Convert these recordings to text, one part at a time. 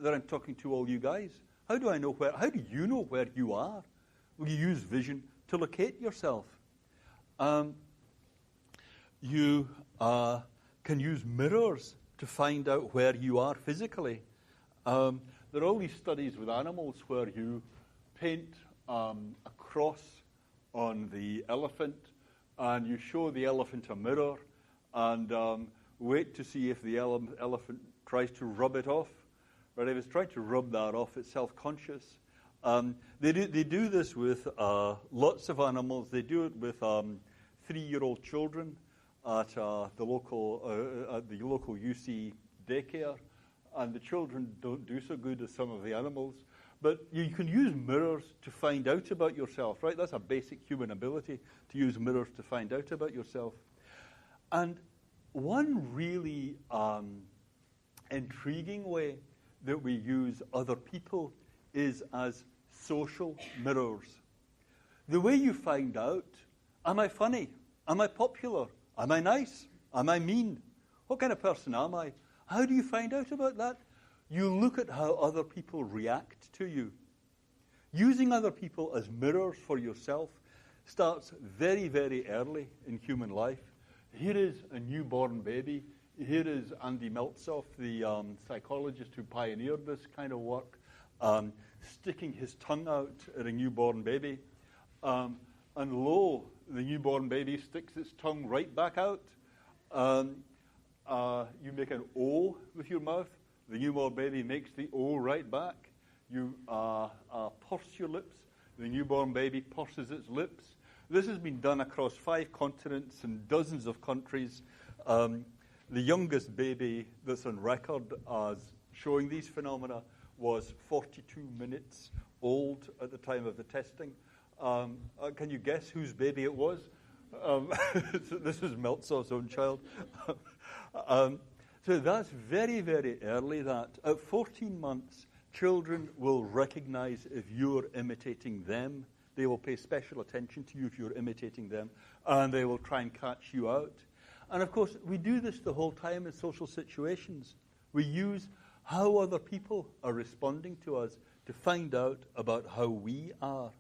that I'm talking to all you guys? How do you know where you are? Well, you use vision to locate yourself. You can use mirrors to find out where you are physically. There are all these studies with animals where you paint a cross on the elephant, and you show the elephant a mirror, and wait to see if the elephant tries to rub it off. But if it's trying to rub that off, it's self-conscious. They do this with lots of animals. They do it with 3-year-old children at the local UC daycare, and the children don't do so good as some of the animals. But you can use mirrors to find out about yourself, right? That's a basic human ability, to use mirrors to find out about yourself. And one really intriguing way that we use other people is as social mirrors. The way you find out, am I funny? Am I popular? Am I nice? Am I mean? What kind of person am I? How do you find out about that? You look at how other people react to you. Using other people as mirrors for yourself starts very, very early in human life. Here is a newborn baby. Here is Andy Meltzoff, the psychologist who pioneered this kind of work, sticking his tongue out at a newborn baby. And lo, the newborn baby sticks its tongue right back out. You make an O with your mouth. The newborn baby makes the O right back. You purse your lips. The newborn baby purses its lips. This has been done across 5 continents and dozens of countries. The youngest baby that's on record as showing these phenomena was 42 minutes old at the time of the testing. Can you guess whose baby it was? This was Meltzoff's own child. So that's very, very early that. At 14 months, children will recognize if you're imitating them. They will pay special attention to you if you're imitating them, and they will try and catch you out. And of course, we do this the whole time in social situations. We use how other people are responding to us to find out about how we are.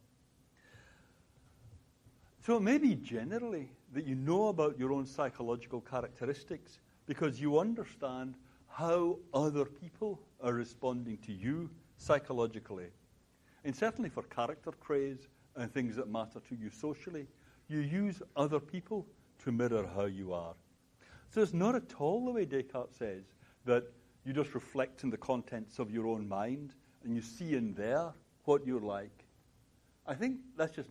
So it may be generally that you know about your own psychological characteristics because you understand how other people are responding to you psychologically. And certainly for character traits and things that matter to you socially, you use other people to mirror how you are. So it's not at all the way Descartes says that you just reflect in the contents of your own mind and you see in there what you're like. I think that just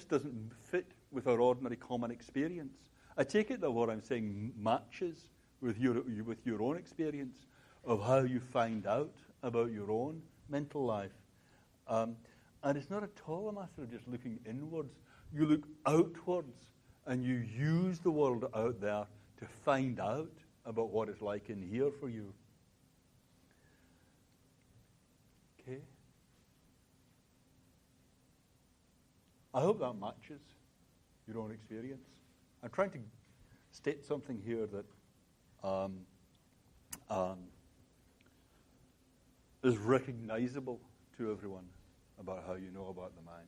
doesn't fit with our ordinary common experience. I take it that what I'm saying matches with your own experience of how you find out about your own mental life. And it's not at all a matter of just looking inwards. You look outwards and you use the world out there to find out about what it's like in here for you. Okay? I hope that matches your own experience. I'm trying to state something here that is recognizable to everyone about how you know about the mind.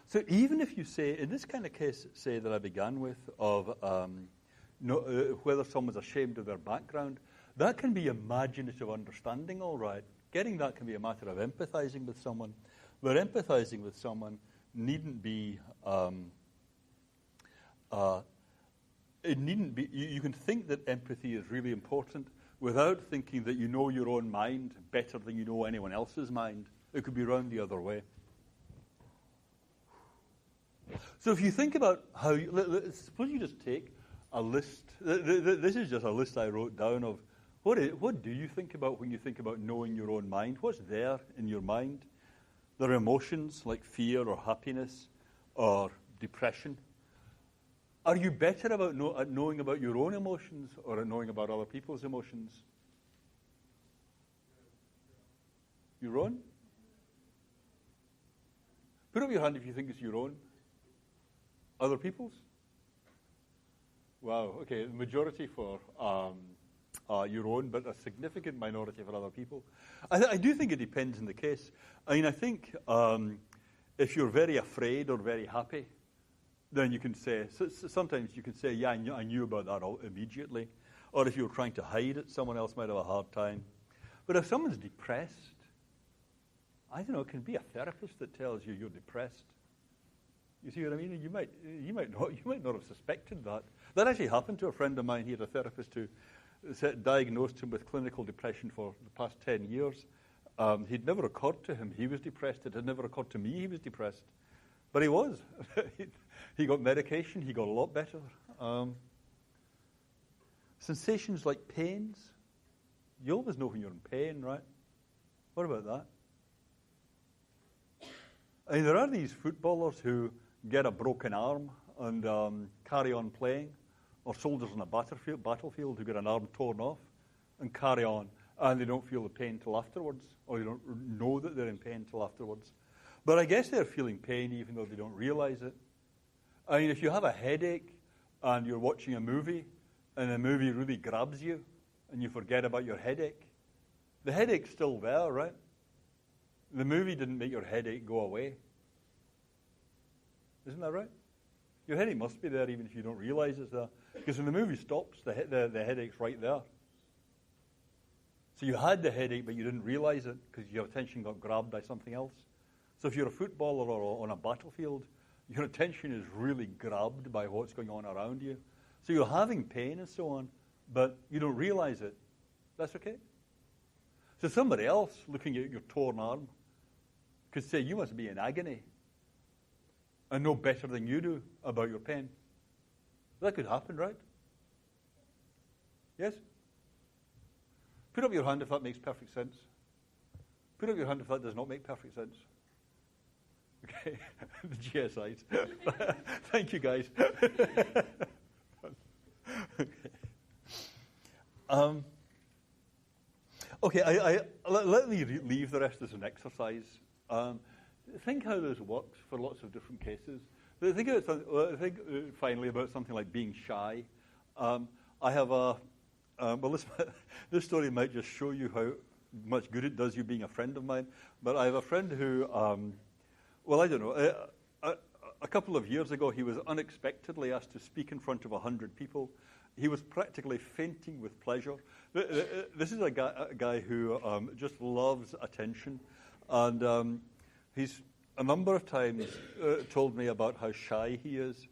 So even if you say, in this kind of case, say that I began with, of whether someone's ashamed of their background, that can be imaginative understanding, all right. Getting that can be a matter of empathizing with someone. But empathizing with someone needn't be, it needn't be, you can think that empathy is really important without thinking that you know your own mind better than you know anyone else's mind. It could be round the other way. So if you think about how, suppose you just take a list. This is just a list I wrote down of what do you think about when you think about knowing your own mind? What's there in your mind? There are emotions like fear or happiness or depression. Are you better at knowing about your own emotions or at knowing about other people's emotions? Your own? Put up your hand if you think it's your own. Other people's? Wow, okay, the majority for your own, but a significant minority for other people. I do think it depends on the case. I mean, I think if you're very afraid or very happy, then you can say, sometimes you can say, yeah, I knew about that immediately. Or if you're trying to hide it, someone else might have a hard time. But if someone's depressed, I don't know, it can be a therapist that tells you you're depressed. You see what I mean? You might not have suspected that. That actually happened to a friend of mine. He had a therapist who diagnosed him with clinical depression for the past 10 years. He'd never occurred to him he was depressed. It had never occurred to me he was depressed. But he was. He got medication. He got a lot better. Sensations like pains. You always know when you're in pain, right? What about that? I mean, there are these footballers who get a broken arm and carry on playing, or soldiers on a battlefield who get an arm torn off and carry on, and they don't feel the pain till afterwards, or they don't know that they're in pain till afterwards. But I guess they're feeling pain even though they don't realize it. I mean, if you have a headache and you're watching a movie, and the movie really grabs you, and you forget about your headache, the headache's still there, right? The movie didn't make your headache go away. Isn't that right? Your headache must be there even if you don't realize it's there. Because when the movie stops, the headache's right there. So you had the headache, but you didn't realize it because your attention got grabbed by something else. So if you're a footballer or on a battlefield, your attention is really grabbed by what's going on around you. So you're having pain and so on, but you don't realize it. That's okay. So somebody else looking at your torn arm could say, you must be in agony and know better than you do about your pain. That could happen, right? Yes? Put up your hand if that makes perfect sense. Put up your hand if that does not make perfect sense. Okay, the GSIs. Thank you, guys. Okay, let me leave the rest as an exercise. Think how this works for lots of different cases. Think finally about something like being shy. I have this story might just show you how much good it does you being a friend of mine. But I have a friend who, I don't know, a couple of years ago he was unexpectedly asked to speak in front of 100 people. He was practically fainting with pleasure. This is a guy who just loves attention. And he's a number of times told me about how shy he is.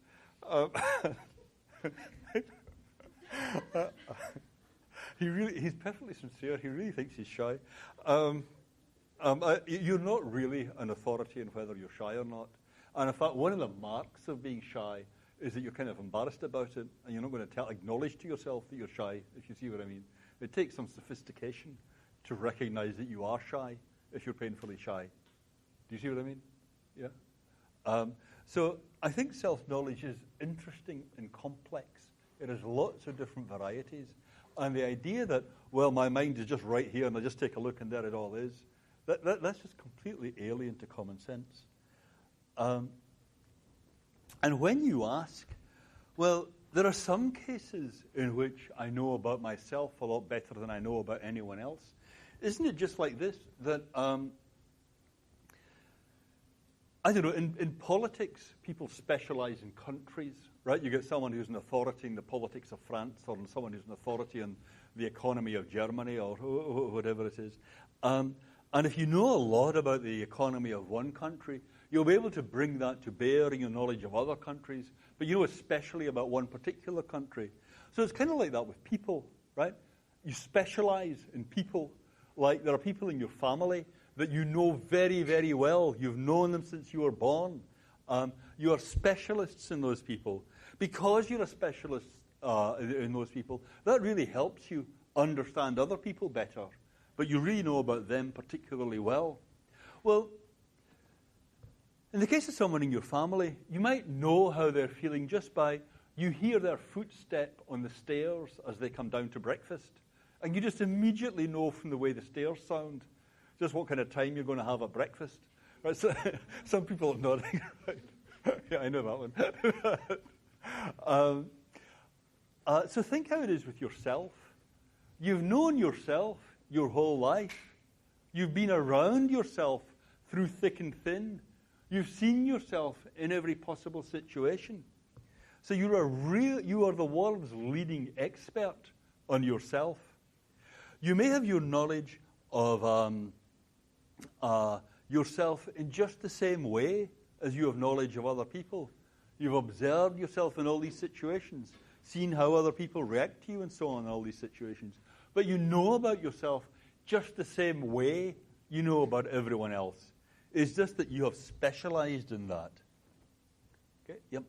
He's perfectly sincere. He really thinks he's shy. You're not really an authority in whether you're shy or not. And in fact, one of the marks of being shy is that you're kind of embarrassed about it, and you're not going to acknowledge to yourself that you're shy, if you see what I mean. It takes some sophistication to recognize that you are shy if you're painfully shy. Do you see what I mean? Yeah? So I think self-knowledge is interesting and complex. It has lots of different varieties. And the idea that, well, my mind is just right here and I just take a look and there it all is, that's just completely alien to common sense. And when you ask, well, there are some cases in which I know about myself a lot better than I know about anyone else. Isn't it just like this, that, I don't know, in politics, people specialize in countries, right? You get someone who's an authority in the politics of France, or someone who's an authority in the economy of Germany, or whatever it is. And if you know a lot about the economy of one country, you'll be able to bring that to bear in your knowledge of other countries, but you know especially about one particular country. So it's kind of like that with people, right? You specialize in people. Like there are people in your family that you know very, very well. You've known them since you were born. You are specialists in those people. Because you're a specialist in those people, that really helps you understand other people better. But you really know about them particularly well. Well, in the case of someone in your family, you might know how they're feeling just by you hear their footstep on the stairs as they come down to breakfast. And you just immediately know from the way the stairs sound just what kind of time you're going to have at breakfast. Right? So, some people are nodding. Right? Yeah, I know that one. So think how it is with yourself. You've known yourself your whole life. You've been around yourself through thick and thin. You've seen yourself in every possible situation. So you are the world's leading expert on yourself. You may have your knowledge of yourself in just the same way as you have knowledge of other people. You've observed yourself in all these situations, seen how other people react to you and so on in all these situations. But you know about yourself just the same way you know about everyone else. It's just that you have specialized in that. Okay, yep.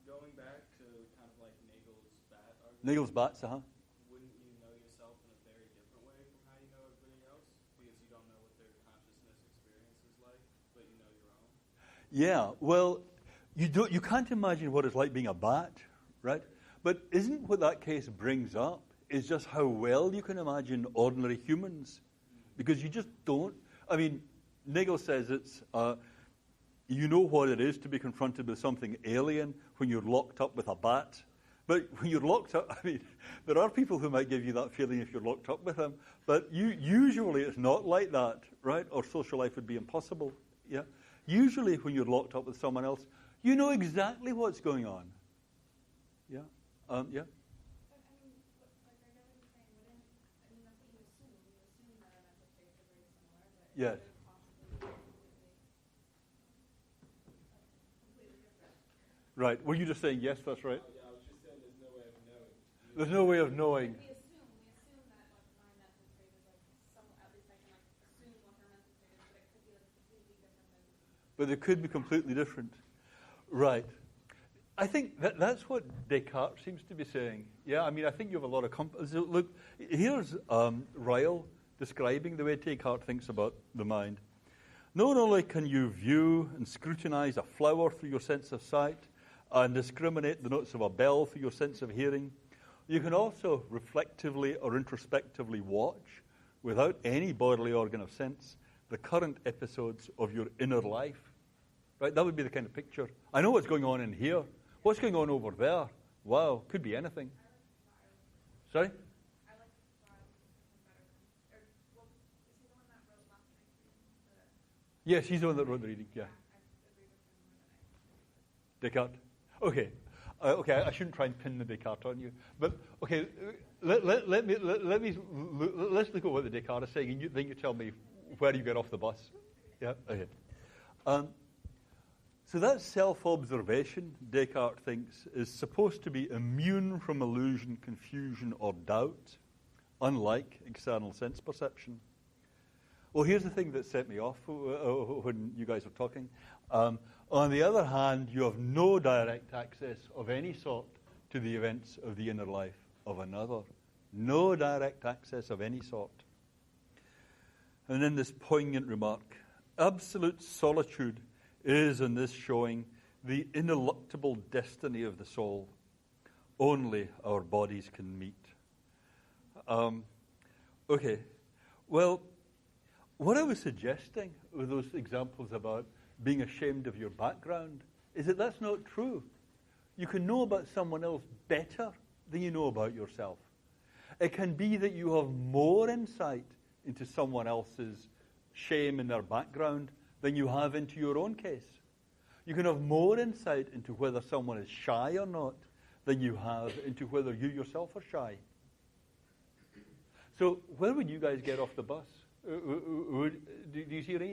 Going back to kind of like Nagel's bat argument. Nagel's bats, Wouldn't you know yourself in a very different way from how you know everybody else? Because you don't know what their consciousness experience is like, but you know your own? Yeah, well, you can't imagine what it's like being a bat, right? But isn't what that case brings up is just how well you can imagine ordinary humans? Because you just don't. I mean, Nagel says it's, you know what it is to be confronted with something alien when you're locked up with a bat. But when you're locked up, I mean, there are people who might give you that feeling if you're locked up with them. But usually it's not like that, right? Or social life would be impossible. Yeah. Usually when you're locked up with someone else, you know exactly what's going on. Yeah. Yeah. Yes. Right. Were you just saying yes? That's right. Yeah, I was just saying there's no way of knowing. There's no way of knowing. We assume that what my mental state is like. At least I can like assume what her mental state is, but it could be like completely different than. But it could be completely different. Right. I think that's what Descartes seems to be saying. Yeah. I mean, I think you have a lot of look. Here's Ryle describing the way Descartes thinks about the mind. Not only can you view and scrutinize a flower through your sense of sight and discriminate the notes of a bell through your sense of hearing, you can also reflectively or introspectively watch, without any bodily organ of sense, the current episodes of your inner life. Right? That would be the kind of picture. I know what's going on in here. What's going on over there? Wow, could be anything. Sorry? Yes, he's the one that wrote the reading, yeah. Descartes. Okay. Okay, I shouldn't try and pin the Descartes on you. But, okay, let's look at what the Descartes is saying, and then you tell me where you get off the bus. Yeah, okay. So that self-observation, Descartes thinks, is supposed to be immune from illusion, confusion, or doubt, unlike external sense perception. Well, here's the thing that set me off when you guys were talking. On the other hand, you have no direct access of any sort to the events of the inner life of another. No direct access of any sort. And then this poignant remark, absolute solitude is, in this showing, the ineluctable destiny of the soul. Only our bodies can meet. Okay, well, what I was suggesting with those examples about being ashamed of your background is that that's not true. You can know about someone else better than you know about yourself. It can be that you have more insight into someone else's shame in their background than you have into your own case. You can have more insight into whether someone is shy or not than you have into whether you yourself are shy. So where would you guys get off the bus? Do you see any